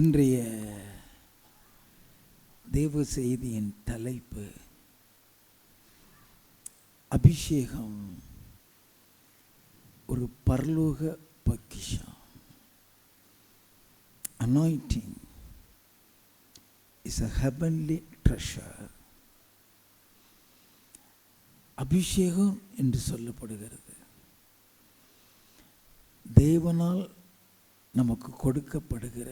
இன்றைய தேவ செய்தியின் தலைப்பு அபிஷேகம் ஒரு பரலோக பொக்கிஷம். Anointing is a heavenly treasure. அபிஷேகம் என்று சொல்லப்படுகிறது தேவனால் நமக்கு கொடுக்கப்படுகிற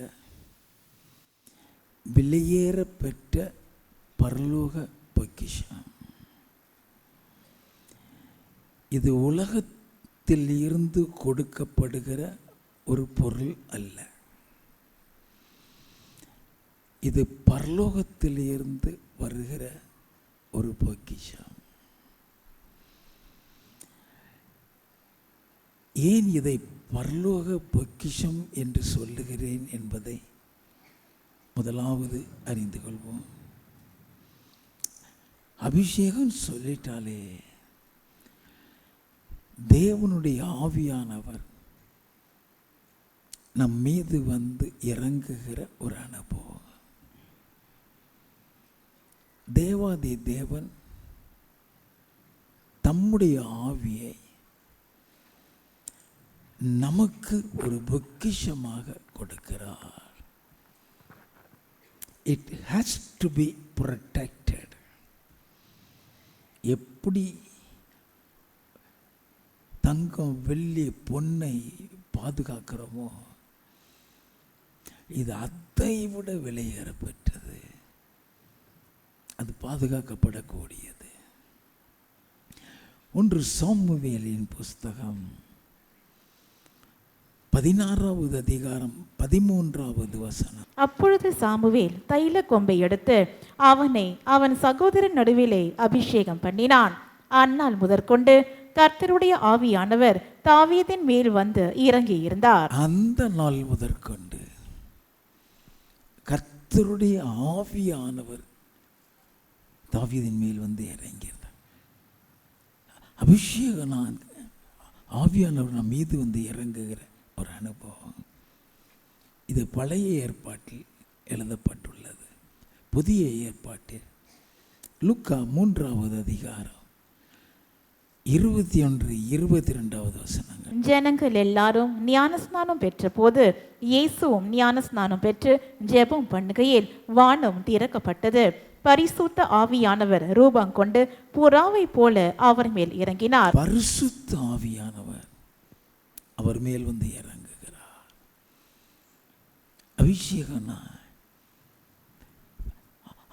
விலையேற பெற்ற பரலோக பொக்கிஷம். இது உலகத்தில் இருந்து கொடுக்கப்படுகிற ஒரு பொருள் அல்ல. இது பரலோகத்தில் இருந்து வருகிற ஒரு பொக்கிஷம். ஏன் இதை பரலோக பொக்கிஷம் என்று சொல்லுகிறேன் என்பதை முதலாவது அறிந்து கொள்வோம். அபிஷேகம் சொல்லிட்டாலே தேவனுடைய ஆவியானவர் நம் மீது வந்து இறங்குகிற ஒரு அனுபவம். தேவாதி தேவன் தம்முடைய ஆவியை நமக்கு ஒரு பொக்கிஷமாக கொடுக்கிறார். It has to be protected. எப்படி தங்கம் வெள்ளி பொன்னை பாதுகாக்கிறோமோ இது அதை விட விலையேற பெற்றது. அது பாதுகாக்கப்படக்கூடியது. 1 சாமுவேலின் புஸ்தகம் 16வது அதிகாரம் 13வது வசனம். அப்பொழுது சாமுவேல் தைல கொம்பை எடுத்து அவனை அவன் சகோதரன் நடுவிலே அபிஷேகம் பண்ணினான். அந்நாள் முதற்கொண்டு கர்த்தருடைய ஆவியானவர் தாவீதின் மேல் வந்து இறங்கி இருந்தார். அந்த நாள் முதற்கொண்டு கர்த்தருடைய ஆவியானவர் தாவீதின் மேல் வந்து இறங்கியிருந்தார். அபிஷேகம் ஆவியானவர் நம் மீது வந்து இறங்குகிற ஒரு அனுபவம். இது பழைய ஏற்பாட்டில் எழுதப்பட்டுள்ளது. புதிய ஏற்பாட்டில் லூக்கா 3வது அதிகாரம் 21-22 வசனங்கள். ஜனங்கள் எல்லாரும் ஞானஸ்நானம் பெற்ற போது இயேசுவும் ஞானஸ்நானம் பெற்று ஜெபம் பண்ணுகையில் வானம் திறக்கப்பட்டது. பரிசுத்த ஆவியானவர் ரூபம் கொண்டு புறாவை போல அவர் மேல் இறங்கினார். பரிசுத்த ஆவியானவர் அவர் மேல் வந்து இறங்குகிறார். அபிஷேகம்னா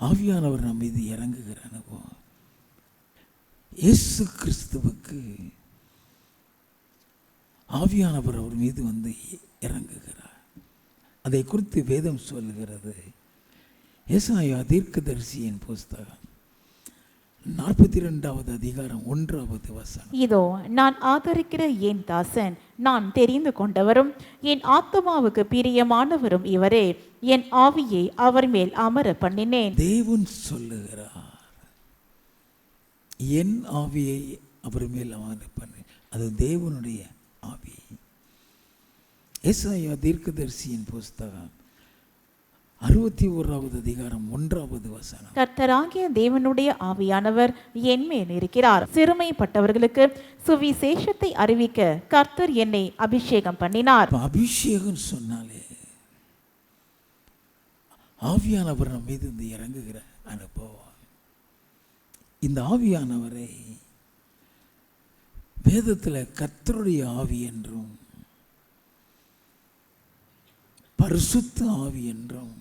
ஆவியானவர் நம் மீது இறங்குகிற அனுபவம். இயேசு கிறிஸ்துவுக்கு ஆவியானவர் அவர் மீது வந்து இறங்குகிறார். அதை குறித்து வேதம் சொல்லுகிறது. ஏசாயா தீர்க்கதரிசியின் புஸ்தகம் 42வது அதிகாரம் 1வது வசனம். இதோ நான் ஆதரிக்கிற என் தாசன், நான் தெரிந்து கொண்டவரும் என் ஆத்துமாவுக்கு பிரியமானவரும் இவரே, என் ஆவியை அவர் மேல் அமர பண்ணினேன். தேவன் சொல்லுகிறார், என் ஆவியை அவர் மேல் அமர பண்ண. அது தேவனுடைய ஆவி. ஏசாயா தீர்க்கதரிசியின் புஸ்தகம் 61வது அதிகாரம் 1வது வசனம். கர்த்தராகிய தேவனுடைய ஆவியானவர் என் மேல் இருக்கிறார். சிறுமைப்பட்டவர்களுக்கு சுவிசேஷத்தை அறிவிக்க கர்த்தர் என்னை அபிஷேகம் பண்ணினார். அபிஷேகம் சொன்னாலே ஆவியானவர் நம் மீது இந்த இறங்குகிற அனுபவம். இந்த ஆவியானவரை வேதத்தில் கர்த்தருடைய ஆவி என்றும் பரிசுத்த ஆவி என்றும்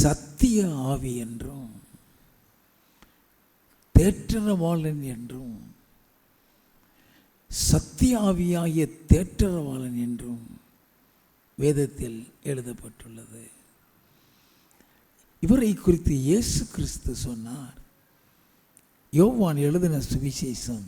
சத்திய ஆவி என்றும் தேற்றரவாளன் என்றும் சத்திய ஆவியாகிய தேற்றரவாளன் என்றும் வேதத்தில் எழுதப்பட்டுள்ளது. இவரை குறித்து இயேசு கிறிஸ்து சொன்னார். யோவான் எழுதின சுவிசேஷம்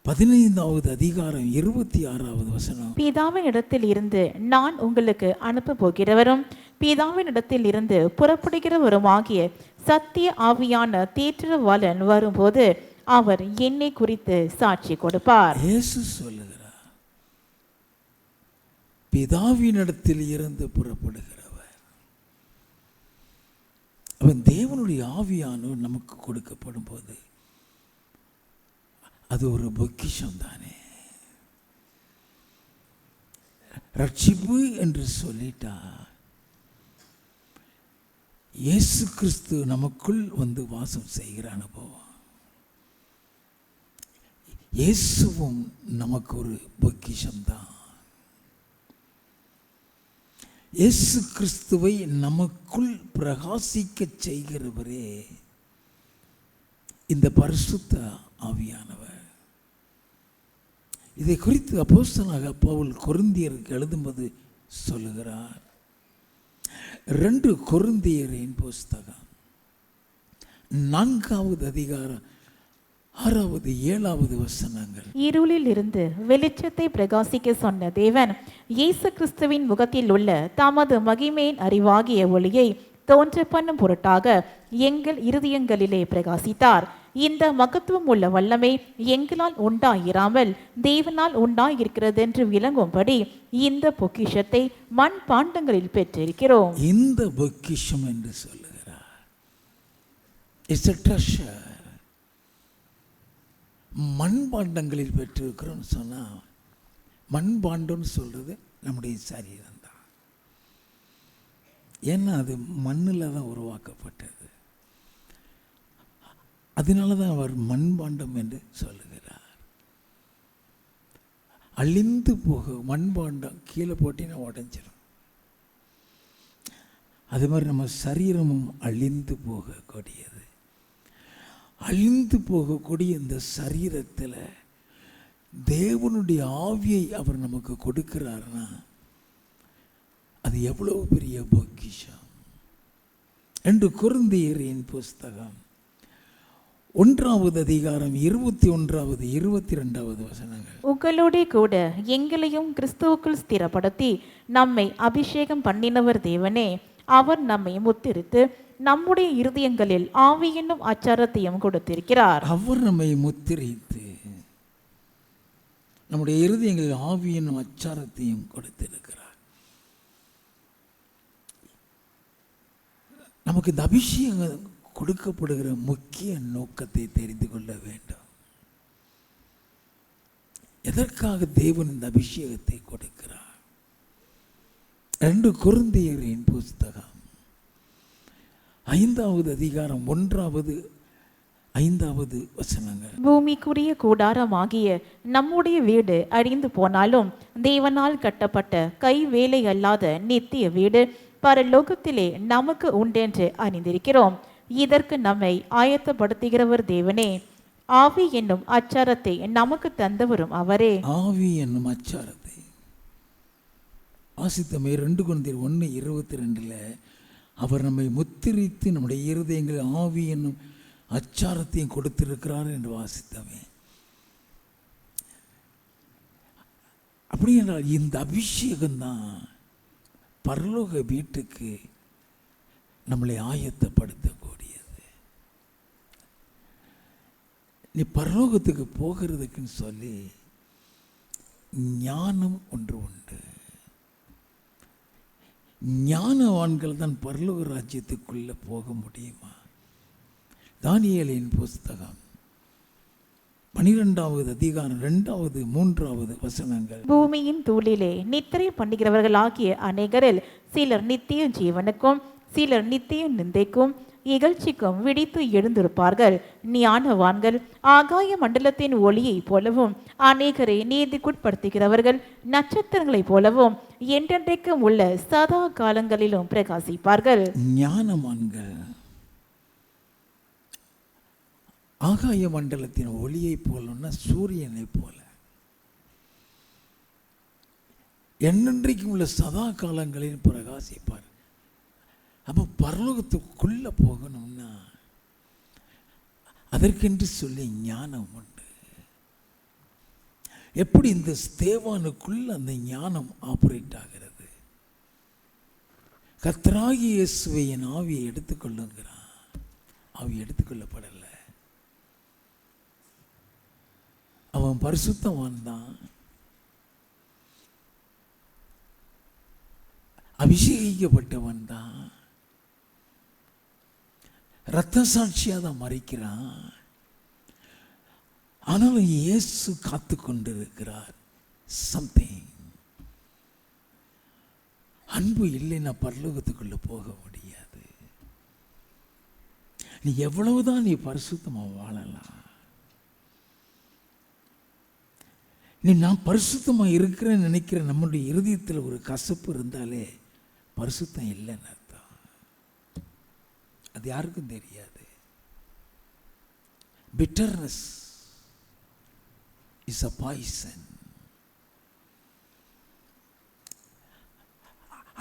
15வது அதிகாரம் 26வது வசனம். பிதாவின் இடத்தில் இருந்து நான் உங்களுக்கு அனுப்ப போகிறவரும் பிதாவின் இடத்தில் இருந்து புறப்படுகிறவரும் ஆகிய சத்திய ஆவியான தேற்றரவாளன் வரும்போது அவர் என்னை குறித்து சாட்சி கொடுப்பார். இயேசு சொல்லுகிறார், பிதாவினிடத்தில் இருந்து புறப்படுகிறவர். அவன் தேவனுடைய ஆவியானவர் நமக்கு கொடுக்கப்படும் போது அது ஒரு பொக்கிஷம் தானே. ரட்சிப்பு என்று சொல்லிட்டா இயேசு கிறிஸ்து நமக்குள் வந்து வாசம் செய்கிற அனுபவம். இயேசுவும் நமக்கு ஒரு பொக்கிஷம்தான். இயேசு கிறிஸ்துவை நமக்குள் பிரகாசிக்க செய்கிறவரே இந்த பரிசுத்த ஆவியானவர். இதை குறித்து அப்போஸ்தலனாகிய பவுல் கொரிந்தியருக்கு எழுதும்போது சொல்லுகிறார். 2 கொரிந்தியரின் புஸ்தகம் 4வது அதிகாரம் 6வது 7வது வசனங்கள். இருளில் இருந்து வெளிச்சத்தை பிரகாசிக்க சொன்ன தேவன் இயேசு கிறிஸ்துவின் முகத்தில் உள்ள தமது மகிமையின் அறிவாகிய ஒளியை தோன்ற பண்ணும் பொருட்டாக எங்கள் இருதயங்களிலே பிரகாசித்தார். இந்த மகத்துவம் உள்ள வல்லமை எங்களால் உண்டாயிராமல் தேவனால் உண்டாயிருக்கிறது என்று விளங்கும்படி இந்த பொக்கிஷத்தை மண் பாண்டங்களில் பெற்றிருக்கிறோம். இந்த பொக்கிஷம் என்று சொல்லுகிறார். It's a treasure. மண்பாண்டங்களில் பெற்றிருக்கிறோம்னு சொன்னால், மண்பாண்டம்னு சொல்கிறது நம்முடைய சரீரம் தான். ஏன்னா அது மண்ணில் தான் உருவாக்கப்பட்டது. அதனால தான் அவர் மண்பாண்டம் என்று சொல்லுகிறார். அழிந்து போக மண்பாண்டம் கீழே போட்டினா உடஞ்சிடும். அது மாதிரி நம்ம சரீரமும் அழிந்து போகக்கூடியது. அழிந்து போகக்கூடிய இந்த சரீரத்தில் தேவனுடைய ஆவியை அவர் நமக்கு கொடுக்கிறார்னா அது எவ்வளவு பெரிய பொக்கிஷம். 2 கொரிந்தியரின் புஸ்தகம் 1வது அதிகாரம் 21வது 22வது வசனங்கள். உங்களோட கூட எங்களையும் கிறிஸ்துவுக்குள் ஸ்திரப்படுத்தி நம்மை அபிஷேகம் பண்ணினவர் தேவனே. அவர் நம்மை முத்திரித்து நம்முடைய இருதயங்களில் ஆவி என்னும் அச்சாரத்தையும் கொடுத்திருக்கிறார். அவர் நம்மை முத்திரித்து நம்முடைய இருதயங்களில் ஆவி என்னும் அச்சாரத்தையும் கொடுத்திருக்கிறார். நமக்கு இந்த அபிஷேகம் கொடுக்கப்படுகிற முக்கிய நோக்கத்தை தெரிந்து கொள்ள வேண்டும். எதற்காக தேவன் இந்த அபிஷேகத்தை கொடுக்கிறார்? 2 கொரிந்தியரின் புஸ்தகம் 5வது அதிகாரம் 1வது 5வது வசனங்கள். பூமிக்குரிய கூடாரமாகிய நம்முடைய வீடு அழிந்து போனாலும் தேவனால் கட்டப்பட்ட கை வேலை அல்லாத நித்திய வீடு பரலோகத்திலே நமக்கு உண்டென்று அறிந்திருக்கிறோம். இதற்கு நம்மை ஆயத்தப்படுத்துகிறவர் தேவனே. ஆவி என்னும் அச்சாரத்தை நமக்கு தந்தவரும் அவரே. ஆவி என்னும் அச்சாரத்தை வாசித்தமே 2 கொரிந்தியர் 1:22 அவர் நம்மை முத்திரித்து நம்முடைய இருதயங்கள் ஆவி என்னும் அச்சாரத்தையும் கொடுத்திருக்கிறார் என்று வாசித்தமே. அப்படி என்றால் இந்த அபிஷேகம்தான் பரலோக வீட்டுக்கு நம்மளை ஆயத்தப்படுத்தக்கூடியது. நீ பரலோகத்துக்கு போகிறதுக்குன்னு சொல்லி ஞானம் ஒன்று உண்டு. ஞானவான்கள் தான் பரலோக ராஜ்யத்துக்குள்ளே போக முடியுமா? தானியேலின் புஸ்தகம் 12வது அதிகாரம் 2வது 3வது வசனங்கள். பூமியின் தூளிலே நித்திரை பண்ணுகிறவர்களாகிய அநேகரில் சிலர் நித்திய ஜீவனுக்கும் சிலர் நித்திய நிந்தைக்கும் இகழ்ச்சிக்கும் விழித்து எழுந்திருப்பார்கள். ஞானவான்கள் ஆகாய மண்டலத்தின் ஒளியைப் போலவும் அநேகரை நீதிக்குட்படுத்துகிறவர்கள் நட்சத்திரங்களைப் போலவும் என்றென்றைக்கும் உள்ள சதா காலங்களிலும் பிரகாசிப்பார்கள். ஞானவான்கள் ஆகாய மண்டலத்தின் ஒளியைப் போலன்னா சூரியனைப் போல என்னென்றைக்கும் உள்ள சதா காலங்களில் பிரகாசிப்பார். அப்போ பரலோகத்துக்குள்ளே போகணும்னா அதற்கென்று சொல்லி ஞானம் உண்டு. எப்படி இந்த ஸ்தேவானுக்குள்ள அந்த ஞானம் ஆப்ரேட் ஆகிறது? கர்த்தராகிய இயேசுவை என் ஆவியை எடுத்துக்கொள்ளுங்கிறான். ஆவி எடுத்துக்கொள்ளப்படலை. அவன் பரிசுத்தவான் தான். அபிஷேகிக்கப்பட்டவன் தான், இரத்த சாட்சியாக தான் மறிக்கிறான். ஆனாலும் இயேசு காத்து கொண்டிருக்கிறார். சம்திங். அன்பு இல்லைன்னா பரலோகத்துக்குள்ள போக முடியாது. நீ எவ்வளவுதான் நீ பரிசுத்தமா வாழலாம், நீ நான் பரிசுத்தமா இருக்கிறேன்னு நினைக்கிற நம்முடைய இருதயத்தில் ஒரு கசப்பு இருந்தாலே பரிசுத்தம் இல்லைன்னு அர்த்தம். அது யாருக்கும் தெரியாது. Bitterness is a poison.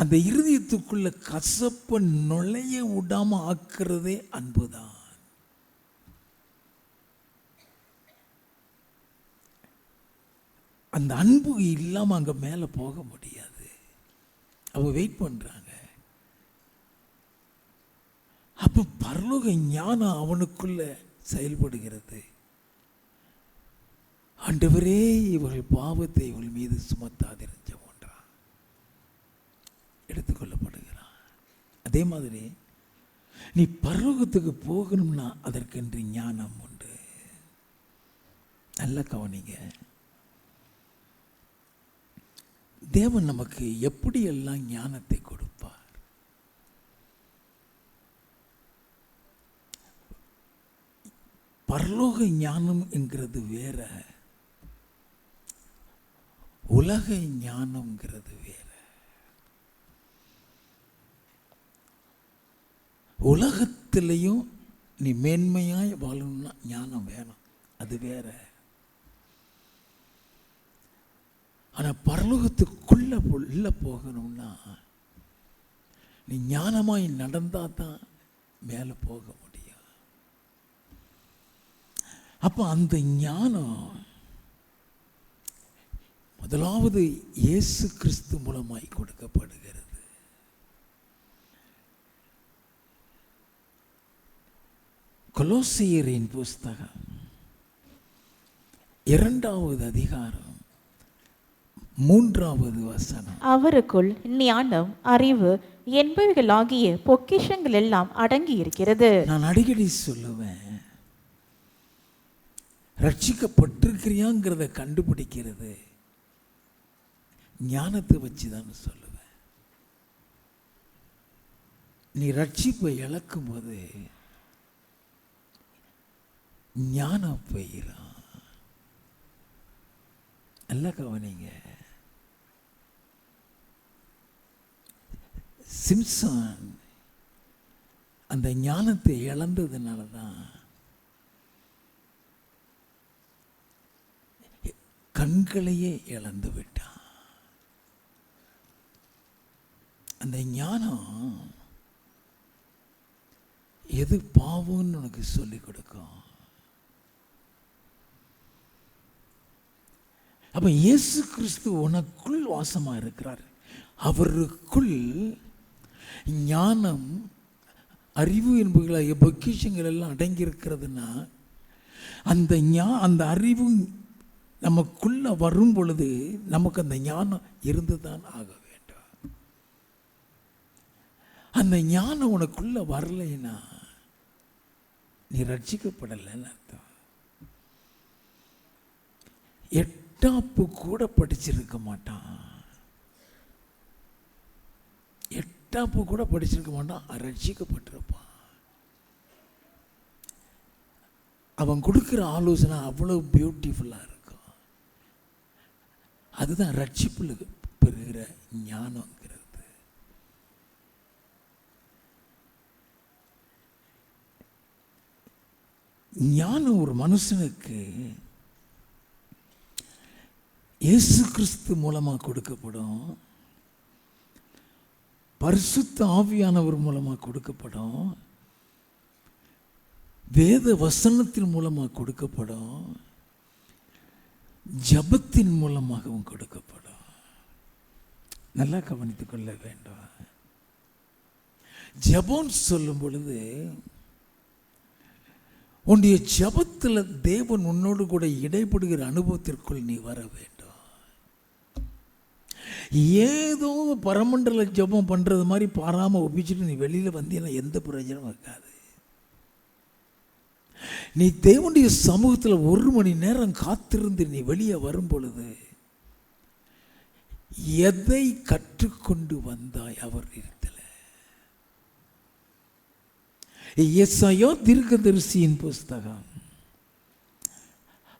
அந்த இருதயத்துக்குள்ள கசப்பை நுழைய விடாம ஆக்குறதே அன்புதான். அந்த அன்பு இல்லாம அங்க மேல போக முடியாது. அவ வெயிட் பண்றாங்க. அப்ப பரலோக ஞானம் அவனுக்குள்ள செயல்படுகிறது. ஆண்டவரே, இவர்கள் பாவத்தை இவர்கள் மீது சுமத்தாதிருந்த ஒன்றான் எடுத்துக்கொள்ளப்படுகிறான். அதே மாதிரி நீ பரலோகத்துக்கு போகணும்னா அதற்கென்று ஞானம் உண்டு. நல்ல கவனிங்க. தேவன் நமக்கு எப்படியெல்லாம் ஞானத்தை கொடுப்பார். பரலோக ஞானம் என்கிறது வேற, உலக ஞானம்ங்கிறது வேற. உலகத்திலையும் நீ மேன்மையாய் வாழணும்னா ஞானம் வேணும், அது வேற. ஆனா பரலோகத்துக்குள்ள உள்ள போகணும்னா நீ ஞானமாய் நடந்தா தான் மேல போக முடியும். அப்ப அந்த ஞானம் முதலாவது இயேசு கிறிஸ்து மூலமாய் கொடுக்கப்படுகிறது. கொலோசியரின் புஸ்தகம் 2வது அதிகாரம் 3வது வசனம். அவருக்குள் ஞானம், அறிவு என்பவைகளாகிய பொக்கிஷங்கள் எல்லாம் அடங்கி இருக்கிறது. நான் அடிக்கடி சொல்லுவேன், ரட்சிக்கப்பட்டிருக்கிறியாங்கிறத கண்டுபிடிக்கிறது ஞானத்தை வச்சுதான் சொல்லுவேன். நீ ரட்சிப்பை இழக்கும் போது ஞானம் போயிடும். நல்லா கவனிங்க. சிம்சன் அந்த ஞானத்தை இழந்ததுனால தான் கண்களையே இழந்து விட்டான். அந்த ஞானம் எது பாவம்னு உனக்கு சொல்லிக் கொடுக்கும். அப்ப இயேசு கிறிஸ்து உனக்குள் வாசமா இருக்கிறார். அவருக்குள் ஞானம், அறிவு என்பவர்களாகிய பொக்கிஷங்கள் எல்லாம் அடங்கி இருக்கிறதுனா அந்த அறிவு நமக்குள்ள வரும் பொழுது நமக்கு அந்த ஞானம் இருந்துதான் ஆக வேண்டும். அந்த ஞானம் உனக்குள்ள வரலைன்னா நீ ரட்சிக்கப்படலைன்னு அர்த்தம். 8ஆப்பு கூட படிச்சிருக்க மாட்டான். 8ஆப்பு கூட படிச்சிருக்க மாட்டான், ரட்சிக்கப்பட்டிருப்பான். அவன் கொடுக்குற ஆலோசனை அவ்வளவு பியூட்டிஃபுல்லாக இருக்கும். அதுதான் ரட்சிப்புல பெறுகிற ஞானங்கிறது. ஞானம் ஒரு மனுஷனுக்கு இயேசு கிறிஸ்து மூலமா கொடுக்கப்படும், பரிசுத்த ஆவியானவர் மூலமா கொடுக்கப்படும், வேத வசனத்தின் மூலமா கொடுக்கப்படும், ஜபத்தின் மூலமாகவும் கொடுக்கப்படும். நல்லா கவனித்துக் கொள்ள வேண்டும். ஜபம் சொல்லும் பொழுது உன்னுடைய ஜபத்தில் தேவன் உன்னோடு கூட இடைப்படுகிற அனுபவத்திற்குள் நீ வர வேண்டும். ஏதோ பரமண்டல ஜெபம் பண்ணுறது மாதிரி பாராமல் ஒப்பிச்சுட்டு நீ வெளியில் வந்தீங்கன்னா எந்த பிரயோஜனமும் இருக்காது. நீ தேவனுடைய சமூகத்தில் 1 மணி நேரம் காத்திருந்து நீ வெளியே வரும் பொழுது எதை கற்றுக்கொண்டு வந்தாய் அவர் இடத்துல? எஸ்ஐயா தீர்க்கதரிசியின் புஸ்தகம்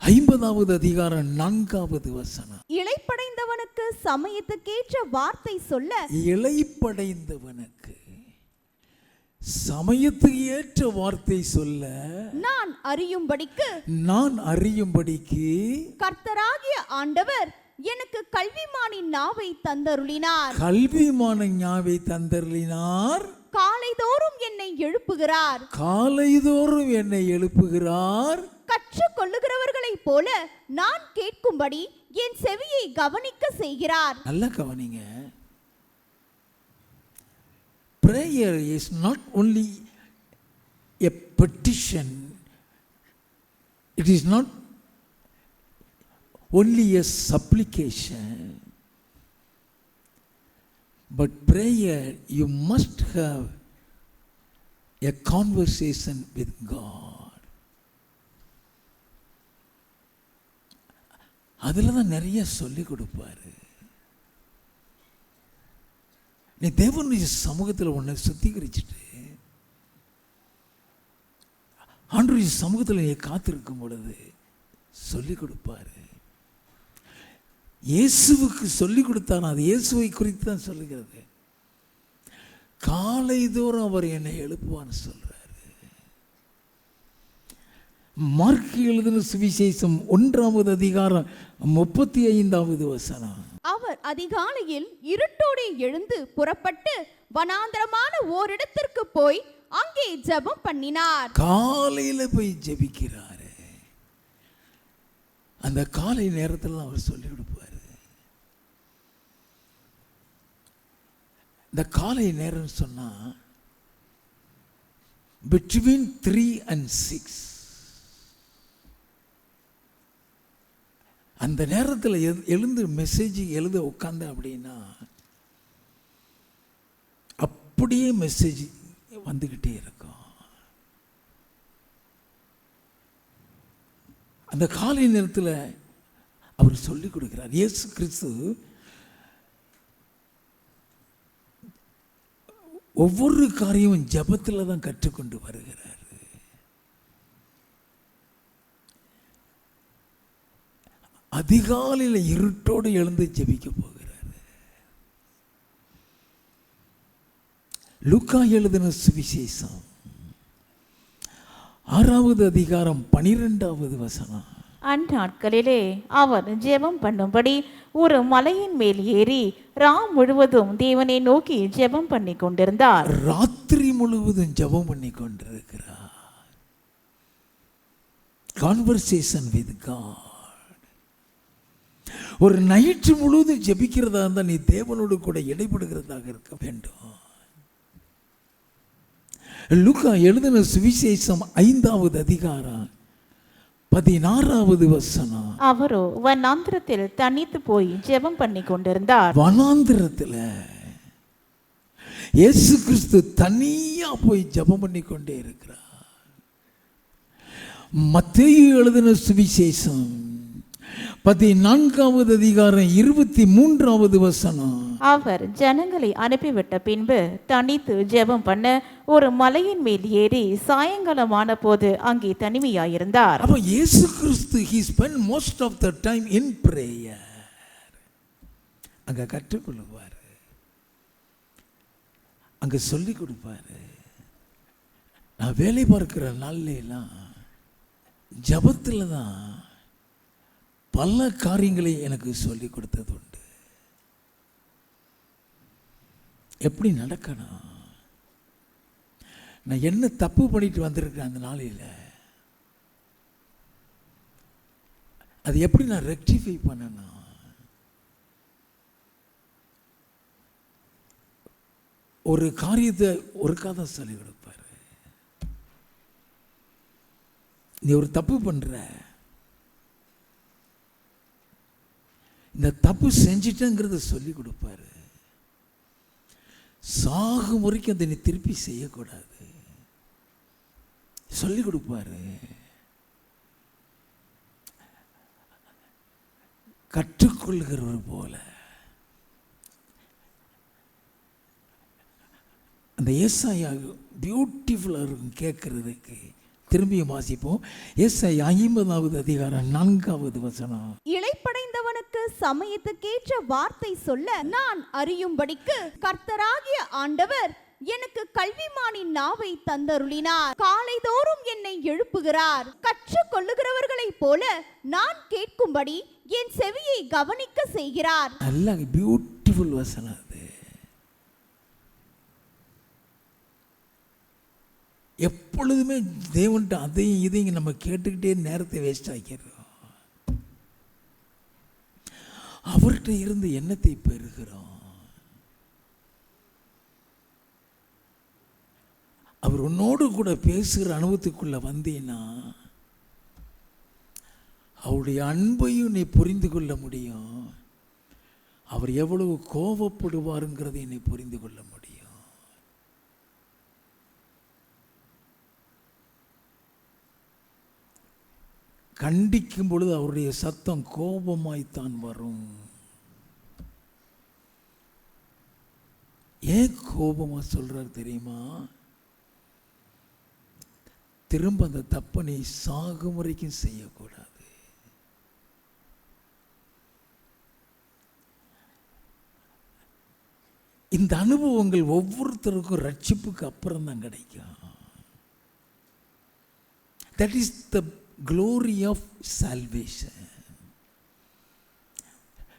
50வது அதிகாரம் 4வது வசனம். இளைப்படைந்தவனுக்கு சமயத்துக்கேற்ற வார்த்தை சொல்ல, இளைப்படைந்தவனுக்கு சமயத்துக்கு ஏற்ற வார்த்தை சொல்ல நான் அறியும்படிக்கு கர்த்தராகிய ஆண்டவர் எனக்கு கல்விமானின் நாவை தந்தருளினார். கல்விமான ஞாவை தந்தருளினார். காலைதோறும் என்னை எழுப்புகிறார். காலைதோறும் என்னை எழுப்புகிறார். கற்றுக்கொள்ளுகிறவர்களைப் போல நான் கேட்கும்படி என் செவியை கவனிக்க செய்கிறார். நல்லா கவனிங்க. Prayer is not only a petition. It is not only a supplication. But prayer, you must have a conversation with God. அதில் தான் நிறைய சொல்லி கொடுப்பாரு. நீ தேவனுடைய சமூகத்தில் உன்னை சுத்திகரிச்சுட்டு ஆண்டவருடைய சமூகத்தில் நீ காத்திருக்கும் பொழுது சொல்லி கொடுப்பாரு. இயேசுவுக்கு சொல்லி கொடுத்தாரு. அது இயேசுவை குறித்து தான் சொல்லுகிறது. காலைதோறும் அவர் என்னை எழுப்புவான்னு சொல்றாரு. மார்க் எழுதின சுவிசேஷம் 1வது அதிகாரம் 35வது வசனம். அவர் அதிகாலையில் இருட்டோடு எழுந்து புறப்பட்டு வனாந்தரமான ஓரிடத்திற்கு போய் அங்கே ஜெபம் பண்ணினார். காலையில போய் ஜெபிக்கிறாரு. அந்த காலை நேரத்தில் அவர் சொல்லி கொடுப்பாரு. இந்த காலை நேரம் சொன்னா between 3 and 6 அந்த நேரத்தில் எழுந்து மெசேஜ் எழுத உட்கார்ந்த அப்படின்னா அப்படியே மெசேஜ் வந்துக்கிட்டே இருக்கும். அந்த காலை நேரத்தில் அவர் சொல்லிக் கொடுக்கிறார். இயேசு கிறிஸ்து ஒவ்வொரு காரியமும் ஜெபத்தில் தான் கற்றுக்கொண்டு வருகிறார். அதிகாலையில் இருட்டோடு எழுந்து ஜெபிக்க போகிறார். லூக்கா எழுதின சுவிசேஷம் 6வது அதிகாரம் 12வது வசனம். அந்நாட்களிலே அவர் ஜெபம் பண்ணும்படி ஒரு மலையின் மேல் ஏறி ராம் முழுவதும் தேவனை நோக்கி ஜெபம் பண்ணி கொண்டிருந்தார். ராத்திரி முழுவதும் ஜெபம் பண்ணி கொண்டிருக்கிறார். Conversation with God. ஒரு நைட்டு முழுவதும் ஜெபிக்கிறதா இருந்தால் நீ தேவனோடு கூட இடைப்படுகிறதாக இருக்க வேண்டும். லூக்கா எழுதின சுவிசேஷம் 5வது அதிகாரம் 16வது வசனம். அவரோ வனாந்திரத்தில் தனித்து போய் ஜெபம் பண்ணி கொண்டிருந்தார். வனாந்திரத்தில் இயேசு கிறிஸ்து தனியா போய் ஜெபம் பண்ணி கொண்டே இருக்கிறார். மத்தேயு எழுதின சுவிசேஷம் 14வது அதிகாரம் 23வது வசனம். அவர் ஜனங்களை அனுப்பிவிட்ட பின்பு தனித்து ஜெபம் பண்ண ஒரு மலையின் மேல் ஏறி சாயங்காலமான போது அங்கே தனிமையாயிருந்தார். அப்ப இயேசு கிறிஸ்து he spent most of the time in prayer. அங்க கற்றுக்கொள்வார், அங்க சொல்லி கொடுப்பாரு. நான் வேலை பார்க்கிற நாள்ல எல்லாம் ஜபத்துல தான் பல காரியங்களை எனக்கு சொல்லி கொடுத்தது உண்டு. எப்படி நடக்கணும், நான் என்ன தப்பு பண்ணிட்டு வந்திருக்கேன் அந்த நாளையில், அது எப்படி நான் ரெக்டிஃபை பண்ணணும், ஒரு காரியத்தை ஒருக்காக தான் சொல்லி கொடுப்பாரு. நீ ஒரு தப்பு பண்ற, இந்த தப்பு செஞ்சிட்டேங்கிறத சொல்லி கொடுப்பாரு. சாகும் வரைக்கும் அதை நீ திருப்பி செய்யக்கூடாது சொல்லி கொடுப்பாரு. கற்றுக்கொள்கிறவர் போல அந்த ஏசாயா பியூட்டிஃபுல்லாக இருக்கும் கேட்கறதுக்கு. திரும்பியும் வாசிப்போம். ஏசாயா 50வது அதிகாரம் 4வது வசனம். இளைப்படைந்தவனுக்கு சமயத்துக்கேற்ற வார்த்தை சொல்ல நான் அறியும்படிக்கு கர்த்தராகிய ஆண்டவர் எனக்கு கல்விமானின் நாவை தந்தருளினார். காலைதோறும் என்னை எழுப்புகிறார். கற்றுக்கொள்ளுகிறவர்களைப் போல நான் கேட்கும்படி என் செவியை கவனிக்க செய்கிறார். நல்ல பியூட்டிஃபுல் வசனம் அது. எப்பொழுதுமே தேவன்ட்ட அதையும் இதையும் நம்ம கேட்டுக்கிட்டே நேரத்தை வேஸ்ட் ஆக்கிறோம். அவர்கிட்ட இருந்து எண்ணத்தை பெறுகிறோம். அவர் உன்னோடு கூட பேசுகிற அனுபவத்துக்குள்ள வந்தீன்னா அவருடைய அன்பையும் நீ புரிந்து கொள்ள முடியும். அவர் எவ்வளவு கோபப்படுவாருங்கிறதை நீ புரிந்து கொள்ள முடியும். கண்டிக்கும் பொழுது அவருடைய சத்தம் கோபமாய்த்தான் வரும். ஏன் கோபமா சொல்றாரு தெரியுமா? திரும்ப அந்த தப்பை நீ சாகும் வரைக்கும் செய்யக்கூடாது. இந்த அனுபவங்கள் ஒவ்வொருத்தருக்கும் ரட்சிப்புக்கு அப்புறம் தான் கிடைக்கும். That is the glory of salvation.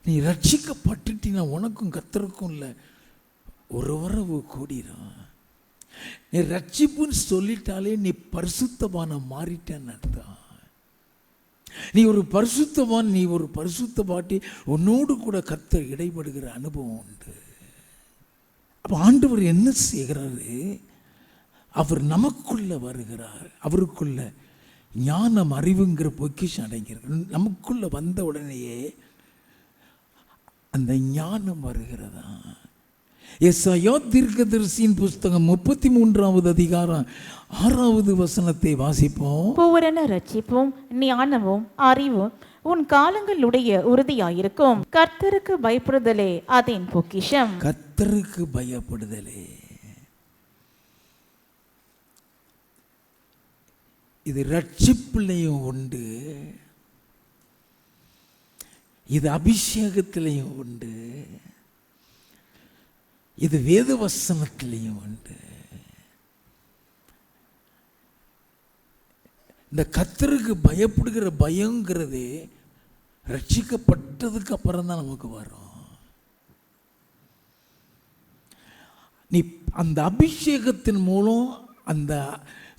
நீ ரட்சிக்கப்பட்டுட்டினா உனக்கும் கர்த்தருக்கும் இல்லை ஒரு உறவு கூடிரும். நீ ரட்சிப்புன்னு சொல்லிட்டாலே நீ பரிசுத்தவான மாறிட்டேன்னு அர்த்தம். நீ ஒரு பரிசுத்தவான், நீ ஒரு பரிசுத்த பாட்டி, உன்னோடு கூட கர்த்தர் இடைபடுகிற அனுபவம் உண்டு. அப்போ ஆண்டவர் என்ன செய்கிறாரு? அவர் நமக்குள்ள வருகிறார். அவருக்குள்ள ஞானம் அறிவுங்கிற பொக்கிஷம் அடங்கிறது. நமக்குள்ள வந்த உடனேயே அந்த ஞானம் வருகிறதா. எசாயா தீர்க்கதரிசியின் புஸ்தகம் 33வது அதிகாரம் 6வது வசனத்தை வாசிப்போம். பூரண ரட்சிப்பும் ஞானமும் அறிவும் உன் காலங்களுடைய உறுதியாயிருக்கும். கர்த்தருக்கு பயப்படுதலே அதன் பொக்கிஷம். கர்த்தருக்கு பயப்படுதலே. இது ரட்சிப்புலையும் உண்டு, இது அபிஷேகத்திலையும் உண்டு, இது வேத வசனத்திலையும் உண்டு. இந்த கர்த்தருக்கு பயப்படுகிற பயங்கிறது ரட்சிக்கப்பட்டதுக்கு அப்புறம் தான் நமக்கு வரும். நீ அந்த அபிஷேகத்தின் மூலம் அந்த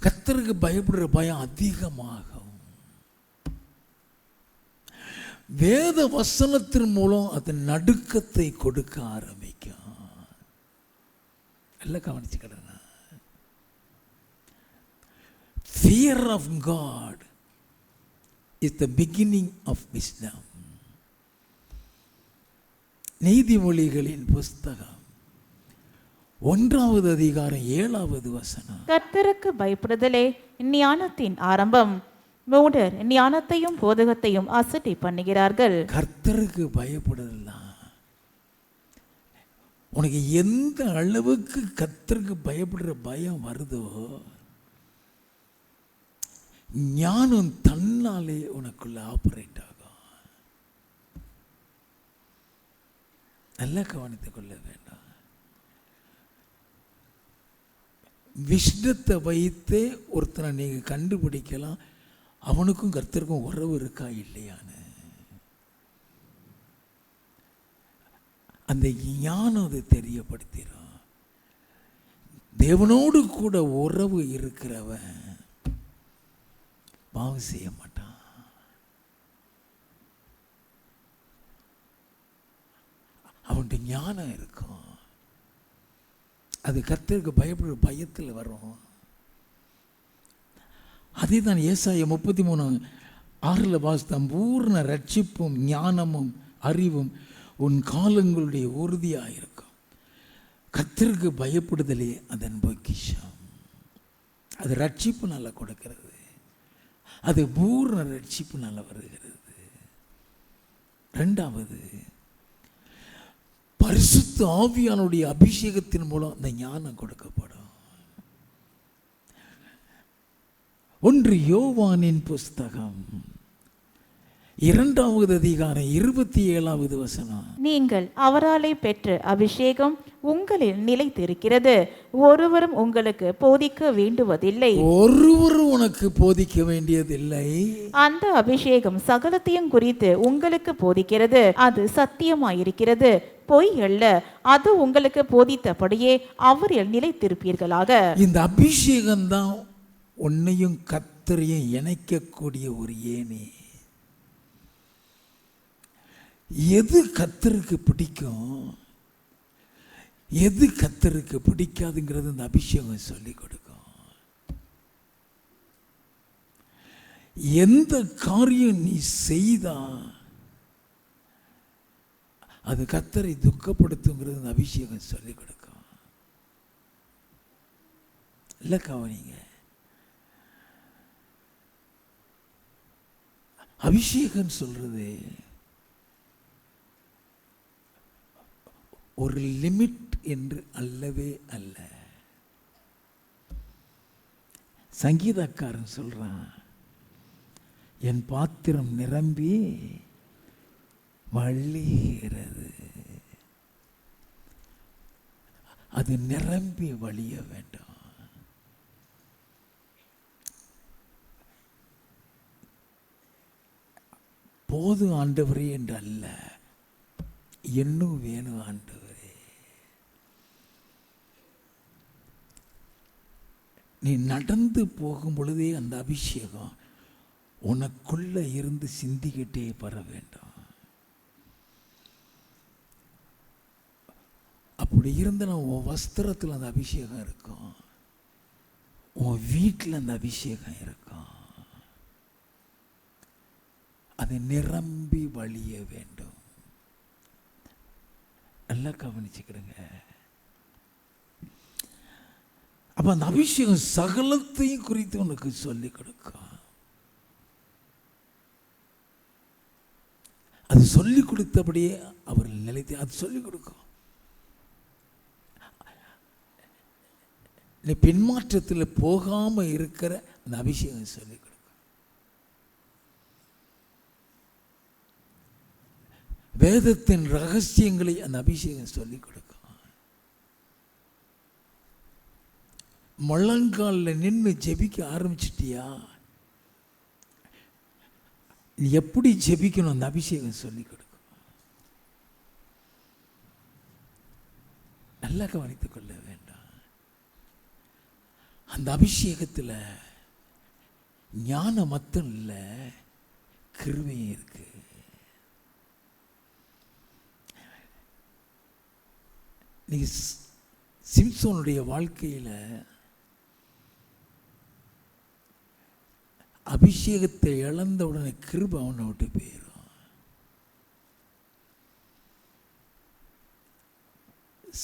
கர்த்தருக்கு பயப்படுற பயம் அதிகமாகும். வேத வசனத்தின் மூலம் அது நடுக்கத்தை கொடுக்க ஆரம்பிக்கும். எல்லாம் கவனிச்சுக்கிடணும். Fear of God is the beginning of wisdom. நீதிமொழிகளின் புஸ்தகம் 1வது அதிகாரம் 7வது வசனம். கர்த்தருக்கு பயப்படுதலே ஞானத்தின் ஆரம்பம். மூடர் ஞானத்தையும் போதகத்தையும் அசட்டை பண்ணுகிறார்கள். கர்த்தருக்கு பயப்படுதலாம். உனக்கு எந்த அளவுக்கு கர்த்தருக்கு பயப்படுற பயம் வருதோ, ஞானம் தன்னாலே உனக்குள்ள ஆபரேட் ஆகும். நல்லா கவனித்துக் கொள்ள வேண்டும். விஷ்ணத்தை வைத்தே ஒருத்தனை நீங்க கண்டுபிடிக்கலாம் அவனுக்கும் கர்த்தருக்கும் உறவு இருக்கா இல்லையான்னு. அந்த ஞானம் அதை தெரியப்படுத்திடும். தேவனோடு கூட உறவு இருக்கிறவன் பாவம் செய்ய மாட்டான். அவன்கிட்ட ஞானம் இருக்கும். அது கர்த்தருக்கு பயப்படுற பயத்தில் வரும். அதே தான் ஏசாயா 33:6 வாசித்தோம். பூர்ண ரட்சிப்பும் ஞானமும் அறிவும் உன் காலங்களுடைய உறுதியாயிருக்கும். கர்த்தருக்கு பயப்படுதலே அதன் பொக்கிஷம். அது ரட்சிப்பு நல்லா கொடுக்கிறது, அது பூர்ண ரட்சிப்பு நல்லா வருகிறது. ரெண்டாவது, பரிசுத்த ஆவியானுடைய அபிஷேகத்தின் மூலம் அந்த ஞானம் கொடுக்கப்படும். 1 யோவானின் புஸ்தகம் 2வது அதிகாரம் 27வது வசனம். நீங்கள் அவராலே பெற்ற அபிஷேகம் உங்களில் நிலைத்திருக்கிறது, ஒருவரும் உங்களுக்கு போதிக்க வேண்டுவதில்லை. ஒருவரும் உனக்கு போதிக்க வேண்டியதில்லை. அந்த அபிஷேகம் சகலத்தையும் குறித்து உங்களுக்கு போதிக்கிறது, அது சத்தியமாயிருக்கிறது, பொய் அல்ல. அது உங்களுக்கு போதித்தபடியே அவரில் நிலைத்திருப்பீர்களாக. இந்த அபிஷேகம் தான் உன்னையும் கர்த்தரையும் இணைக்கக்கூடிய ஒரு ஏணி. எது கர்த்தருக்கு பிடிக்கும், எது கர்த்தருக்கு பிடிக்காதுங்கிறது இந்த அபிஷேகம் சொல்லிக் கொடுக்கும். எந்த காரியம் நீ செய்தா அது கர்த்தரை துக்கப்படுத்துங்கிறது இந்த அபிஷேகம் சொல்லிக் கொடுக்கும். இல்லை கவனிங்க, அபிஷேகம் சொல்றது ஒரு லிமிட் என்று அல்லவே அல்ல. சங்கீதக்காரன் சொல்றான், என் பாத்திரம் நிரம்பி வழிகிறது. அது நிரம்பி வழிய வேண்டும். போதும் ஆண்டவரே என்று அல்ல, இன்னும் வேணும் ஆண்டவரே. நீ நடந்து போகும் பொழுதே அந்த அபிஷேகம் உனக்குள்ள இருந்து சிந்திக்கிட்டே பெற வேண்டும். அப்படி இருந்தனா உன் வஸ்திரத்தில் அந்த அபிஷேகம் இருக்கும், உன் வீட்டில் அந்த அபிஷேகம் இருக்கும். அது நிரம்பி வழிய வேண்டும். நல்லா கவனிச்சுக்கிடுங்க. அப்ப அந்த அபிஷேகம் சகலத்தையும் குறித்து உனக்கு சொல்லிக் கொடுக்கும். அது சொல்லிக் கொடுத்தபடியே அவர்கள் நிலைத்து அது சொல்லிக் கொடுக்கும். நீ பின்மாற்றத்தில் போகாம இருக்கிற அந்த அபிஷேகம் சொல்லிக் கொடுக்கும். வேதத்தின் ரகசியங்களை அந்த அபிஷேகம் சொல்லிக் கொடுக்கும். முழங்காலில் நின்று ஜெபிக்க ஆரம்பிச்சிட்டியா, நீ எப்படி ஜெபிக்கணும் அந்த அபிஷேகம் சொல்லிக் கொடுக்கும். நல்லா கவனித்துக் கொள்ள வேண்டாம். அந்த அபிஷேகத்தில் ஞானம் மட்டும் இல்லை, கிருபையும் இருக்கு. நீங்க சிம்சோனுடைய வாழ்க்கையில் அபிஷேகத்தை இழந்த உடனே கிருபை அவனை விட்டு போயிடும்.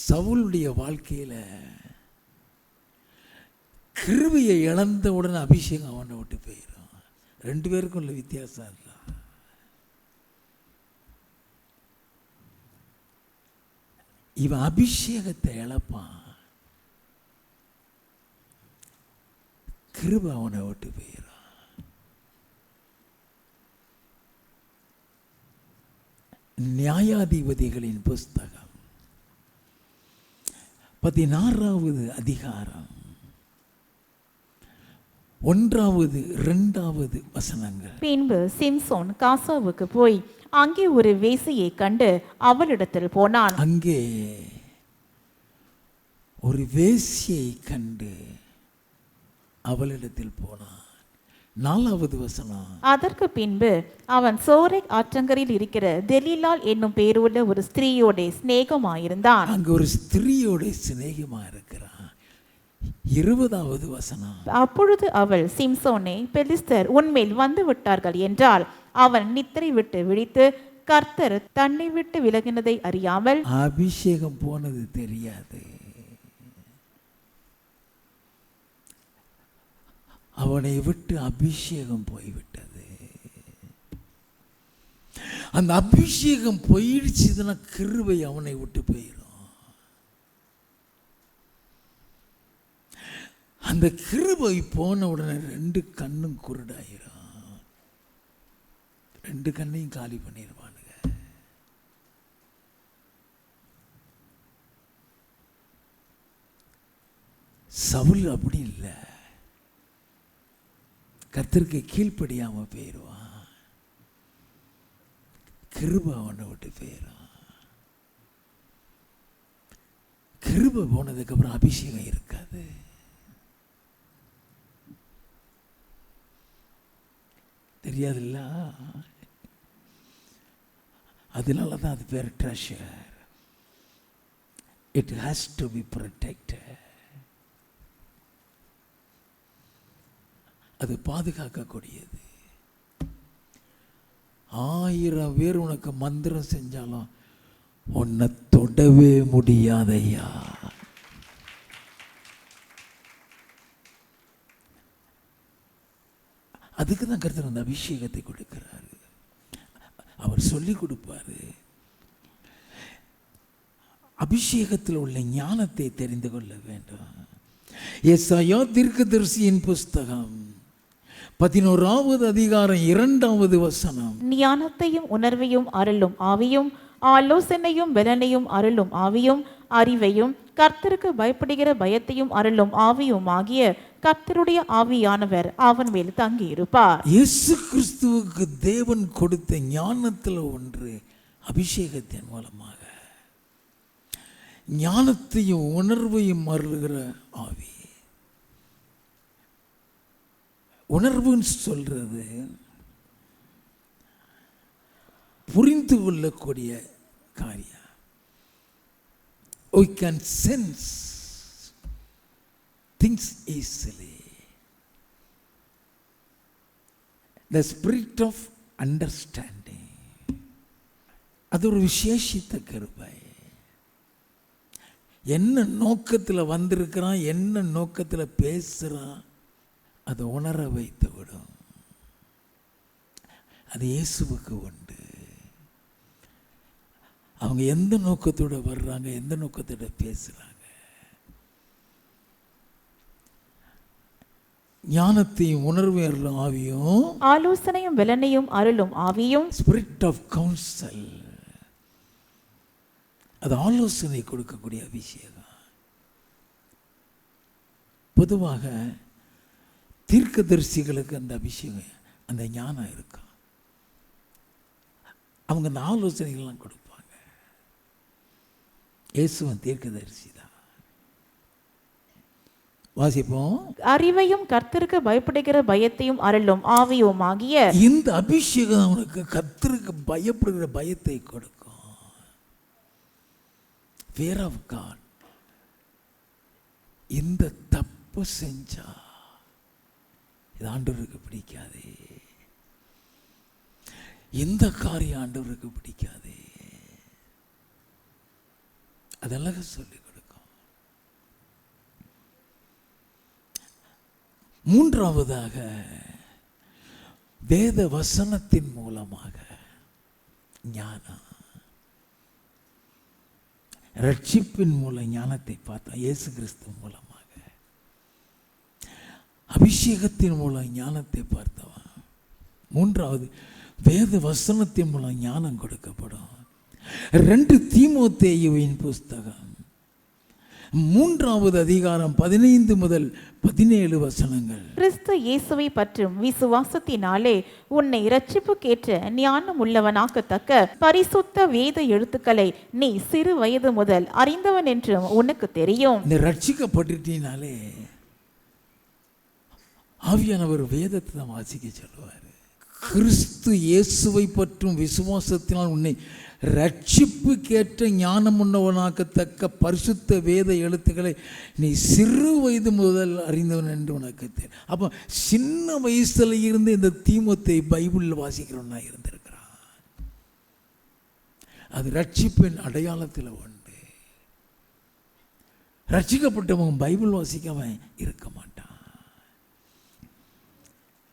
சவுலுடைய வாழ்க்கையில் கிருபையை இழந்த உடனே அபிஷேகம் அவனை விட்டு போயிடும். 2 பேருக்கும் உள்ள வித்தியாசம் இல்லை. இவன் அபிஷேகத்தை இழப்பான், கிருபை அவனை விட்டு போயிடும். நியாயாதிபதிகளின் புஸ்தகம் 16வது அதிகாரம் 1வது 2வது வசனங்கள். பின்பு சிம்சோன் காசாவுக்கு போய் அங்கே ஒரு வேசியை கண்டு அவளிடத்தில் போனான். அங்கே ஒரு வேசியை கண்டு அவளிடத்தில் போனான். 4வது வசனம். அதற்கு பின்பு அவன் சோரேக் ஆற்றங்கரையில் இருக்கிற தெலீலாள் என்னும் பேருள்ள ஒரு ஸ்திரீயோட சிநேகமாயிருந்தான். அங்க ஒரு ஸ்திரீயோட சிநேகமா இருக்கிறான். 20வது வசனம். அப்பொழுது அவள் சிம்சோனே, பெலிஸ்தர் உன்மேல் வந்து விட்டார்கள் என்றால் அவன் நித்திரை விட்டு விழித்து கர்த்தர் தன்னை விட்டு விலகினதை அறியாமல் அபிஷேகம் போனது தெரியாது. அவனை விட்டு அபிஷேகம் போய்விட்டது. அந்த அபிஷேகம் போயிடுச்சுன்னா கிருபை அவனை விட்டு போயிடும். அந்த கிருபை போன உடனே 2 கண்ணும் குருடாயிரும். 2 கண்ணையும் காலி பண்ணிடுவானுங்க. சவுல் அப்படி இல்லை. கர்த்தருக்கு கீழ்ப்படியாம போயிடுவான். கிருபை அவனை விட்டு போயிடும். கிருபை போனதுக்கு அப்புறம் அபிஷேகம் இருக்காது. தெரியாதுல்ல. அதனால தான் அது பேர் treasure. It has to be protected. அது பாதுகாக்கக்கூடியது. 1000 பேர் உனக்கு மந்திரம் செஞ்சாலும் உன்னை தொடவே முடியாதையா. அதுக்கு தான் கர்த்தர் அந்த அபிஷேகத்தை கொடுக்கிறாரு. அவர் சொல்லி கொடுப்பாரு. அபிஷேகத்தில் உள்ள ஞானத்தை தெரிந்து கொள்ள வேண்டும். ஏசாயா தீர்க்கதரிசியின் புஸ்தகம் 11வது அதிகாரம் 2வது வசனம். ஞானத்தையும் உணர்வையும் அருளும் ஆவியும், ஆலோசனையும் பலனையும் அருளும் ஆவியும், அறிவையும் கர்த்தருக்கு பயப்படுகிற பயத்தையும் அருளும் ஆவியும் ஆகிய கர்த்தருடைய ஆவியானவர் அவன் மேல் தங்கி இருப்பார். இயேசு கிறிஸ்துவுக்கு தேவன் கொடுத்த ஞானத்தில் ஒன்று அபிஷேகத்தின் மூலமாக ஞானத்தையும் உணர்வையும் அருளுகிற ஆவி. உணர்வுன்னு சொல்றது புரிந்து கொள்ளக்கூடிய காரியம். We can sense things easily. The spirit of understanding. அது ஒரு விசேஷித்த கிருபை. என்ன நோக்கத்தில் வந்திருக்கிறான், என்ன நோக்கத்தில் பேசுகிறான், அதை உணர வைத்து விடும். அது இயேசுவுக்கு உண்டு. அவங்க எந்த நோக்கத்தோட வர்றாங்க, எந்த நோக்கத்தோட பேசுறாங்க. ஞானத்தையும் உணர்வையும் ஆவியும், ஆலோசனையும் பலனையும் அருளும் ஆவியும், ஸ்பிரிட் ஆஃப் கவுன்சில். அது ஆலோசனை கொடுக்கக்கூடிய அபிஷேகம். பொதுவாக தீர்க்கதரிசிகளுக்கு அந்த அபிஷேகம், அந்த ஞானம் இருக்கும். அவங்க அந்த ஆலோசனைகள்லாம் கொடுப்பாங்க. இயேசுவன் தீர்க்கதரிசி தான். வாசிப்போம். அறிவையும் கர்த்தருக்கு பயப்படுகிற பயத்தையும் அருளும் ஆவியும் ஆகிய இந்த அபிஷேகம் அவனுக்கு கர்த்தருக்கு பயப்படுகிற பயத்தை கொடுக்கும். fear of God. இந்த தப்பு செஞ்சா இது ஆண்டவருக்கு பிடிக்காதே, இந்த காரியம் ஆண்டவருக்கு பிடிக்காதே, அதெல்லாம் சொல்லிக் கொடுக்கும். மூன்றாவதாக வேத வசனத்தின் மூலமாக ஞானம். ரட்சிப்பின் மூலம் ஞானத்தை பார்த்தோம். இயேசு கிறிஸ்து மூலமாக அபிஷேகத்தின் மூலம் ஞானத்தை பார்த்தவன். மூன்றாவது வேத வசனத்தின் மூலம் ஞானம் கொடுக்கப்படும். 2 தீமோத்தேயுவின் புஸ்தகம் 3வது அதிகாரம் 15 முதல் 17 வசனங்கள். கிறிஸ்து இயேசுவை பற்றும் விசுவாசத்தினாலே உன்னை இரட்சிப்புக்கேற்ற ஞானம் உள்ளவனாக்கத்தக்க பரிசுத்த வேத எழுத்துக்களை நீ சிறு வயது முதல் அறிந்தவன் என்றும் உனக்கு தெரியும். இந்த ரட்சிக்கப்பட்டுட்டீனாலே ஆவியானவர் வேதத்தை தான் வாசிக்க சொல்லுவார். கிறிஸ்து இயேசுவை பற்றும் விசுவாசத்தினால் உன்னை ரட்சிப்புக்கேற்ற ஞானம் உண்ணவனாக்கத்தக்க பரிசுத்த வேத எழுத்துக்களை நீ சிறு வயது முதல் அறிந்தவன் என்று உனக்கு தெரியும். அப்போ சின்ன வயசுல இருந்து இந்த தீமோத்தேயு பைபிளில் வாசிக்கிறவனா இருந்திருக்கிறான். அது ரட்சிப்பின் அடையாளத்தில் உண்டு. ரட்சிக்கப்பட்டவன் பைபிள் வாசிக்கவன் இருக்க மாட்டான்.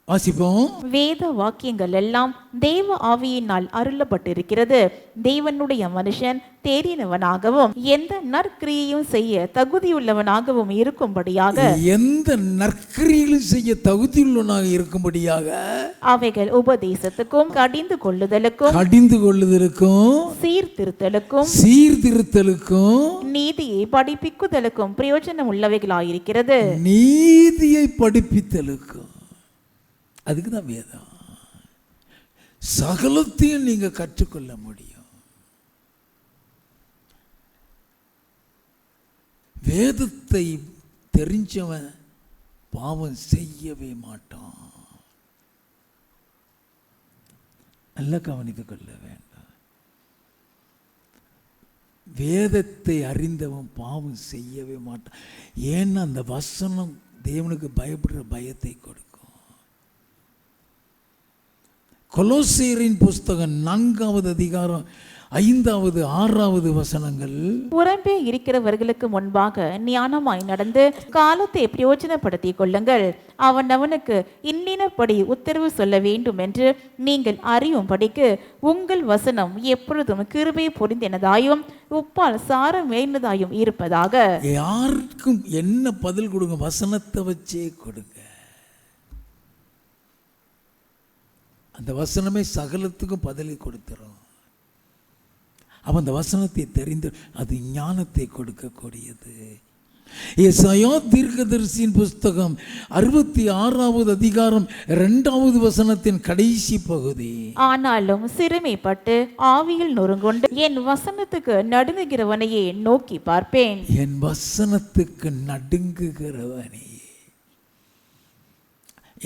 வாசிப்போம். வேத வாக்கியங்கள் எல்லாம் தேவ ஆவியினால் அருளப்பட்டிருக்கிறது. தேவனுடைய மனுஷன் தேறினவனாகவும் எந்த நற்கிரியையும் செய்ய தகுதியுள்ளவனாகவும் இருக்கும்படியாக, எந்த நற்கிரியையும் செய்ய தகுதியுள்ளவனாக இருக்கும்படியாக அவைகள் உபதேசத்துக்கும் கடிந்து கொள்ளுதலுக்கும் சீர்திருத்தலுக்கும் நீதியை படிப்பிக்குதலுக்கும் பிரயோஜனம் உள்ளவைகளாயிருக்கிறது. நீதியை படிப்பித்தலுக்கும், அதுக்கு தான் வேதம். சகலத்தையும் நீங்க கற்றுக்கொள்ள முடியும். வேதத்தை தெரிஞ்சவன் பாவம் செய்யவே மாட்டான். நல்லா கவனித்துக் கொள்ள வேண்டாம். வேதத்தை அறிந்தவன் பாவம் செய்யவே மாட்டான். ஏன்னா அந்த வசனம் தேவனுக்கு பயப்படுற பயத்தை கொடுக்கும். கொலோசியரின் புஸ்தகம் 4வது அதிகாரம் 5வது 6வது வசனங்கள். புறம்பே இருக்கிறவர்களுக்கு முன்பாக ஞானமாய் நடந்து காலத்தை பிரயோஜனப்படுத்திக் கொள்ளுங்கள். அவனவனுக்கு இன்னினபடி உத்தரவு சொல்ல வேண்டும் என்று நீங்கள் அறியும்படிக்கு உங்கள் வசனம் எப்பொழுதும் கிருபை பொருந்தினதாயும் உப்பால் சாரம் மேய்ந்ததாயும் இருப்பதாக. யாருக்கும் என்ன பதில் கொடுங்க, வசனத்தை வச்சே கொடுங்க. அந்த வசனமே சகலத்துக்கும் பதிலை கொடுத்துரும். அவன் அந்த வசனத்தை தெரிந்து அது ஞானத்தை கொடுக்கக்கூடியது. ஏசாயா தீர்க்கதரிசியின் புஸ்தகம் 66வது அதிகாரம் 2வது வசனத்தின் கடைசி பகுதி. ஆனாலும் சிறுமைப்பட்டு ஆவியில் நொறுங்கொண்டு என் வசனத்துக்கு நடுங்குகிறவனையே நோக்கி பார்ப்பேன். என் வசனத்துக்கு நடுங்குகிறவனே.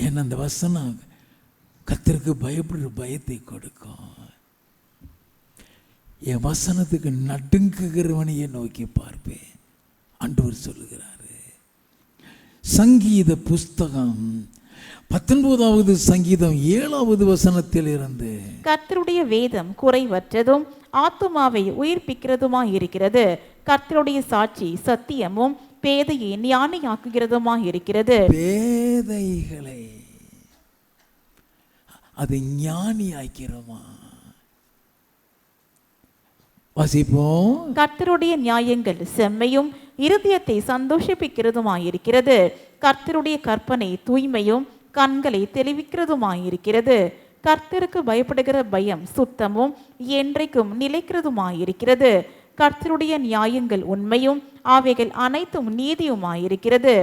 என் அந்த வசனம் கர்த்தருக்கு பயப்படுற பயத்தை கொடுக்கும். என் வசனத்துக்கு நடுங்குகிறவனையே நோக்கி பார்ப்பேன் ஆண்டவர் சொல்லுகிறாரு. சங்கீத புஸ்தகம் 19வது சங்கீதம் 7வது வசனத்தில் இருந்து, கர்த்தருடைய வேதம் குறைவற்றதும் ஆத்துமாவை உயிர்ப்பிக்கிறதுமாய் இருக்கிறது. கர்த்தருடைய சாட்சி சத்தியமும் பேதையை ஞானியாக்குகிறதுமாய் இருக்கிறது. பேதைகளை அது ஞானி ஆக்கிறோமா? வாசிப்போம். கர்த்தருடைய நியாயங்கள் செம்மையும் இருதயத்தை சந்தோஷிப்பிக்கிறதுமாயிருக்கிறது. கர்த்தருடைய கற்பனை தூய்மையும் கண்களை தெளிவிக்கிறதுமாயிருக்கிறது. கர்த்தருக்கு பயப்படுகிற பயம் சுத்தமும் என்றைக்கும் நிலைக்கிறதுமாயிருக்கிறது. கர்த்தருடைய நியாயங்கள் உண்மையும் அவைகள் அனைத்தும் நீதியுமாயிருக்கிறது.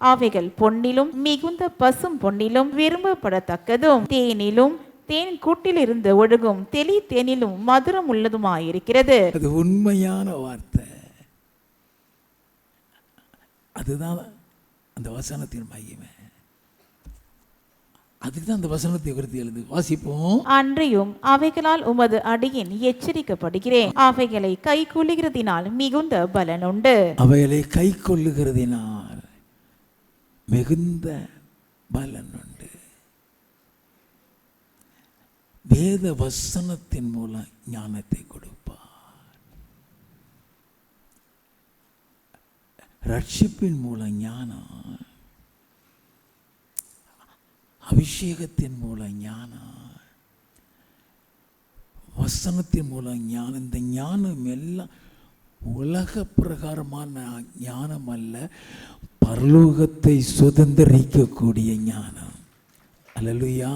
அவைகள் பொன்னிலும் மிகுந்த பசும் பொன்னிலும் விரும்பப்படத்தக்கதும் தேனிலும் தேன் கூட்டில் இருந்து ஒழுகும் தெளி தேனிலும் மதுரம் உள்ளதுமாயிருக்கிறது. அது உண்மையான வார்த்தை. அதுதான் அந்த வசனத்தின் மகிமை. அதுதான் அந்த வசனத்தை குறித்து எழுது. வாசிப்போம். அன்றையும் அவைகளால் உமது அடியின் எச்சரிக்கப்படுகிறேன். அவைகளை கை கொள்ளுகிறதினால் மிகுந்த பலனுண்டு. அவைகளை கை கொள்ளுகிறதினால் மிகுந்த பலன் உண்டு. வேத வசனத்தின் மூலம் ஞானத்தை கொடுப்பார். ரட்சிப்பின் மூலம் ஞானம், அபிஷேகத்தின் மூலம் ஞானம், வசனத்தின் மூலம் ஞானம். இந்த ஞானம் எல்லாம் உலக பிரகாரமான ஞானம் அல்ல, பரலோகத்தை சுதந்திரிக்கக்கூடிய ஞானம். அல்லேலூயா.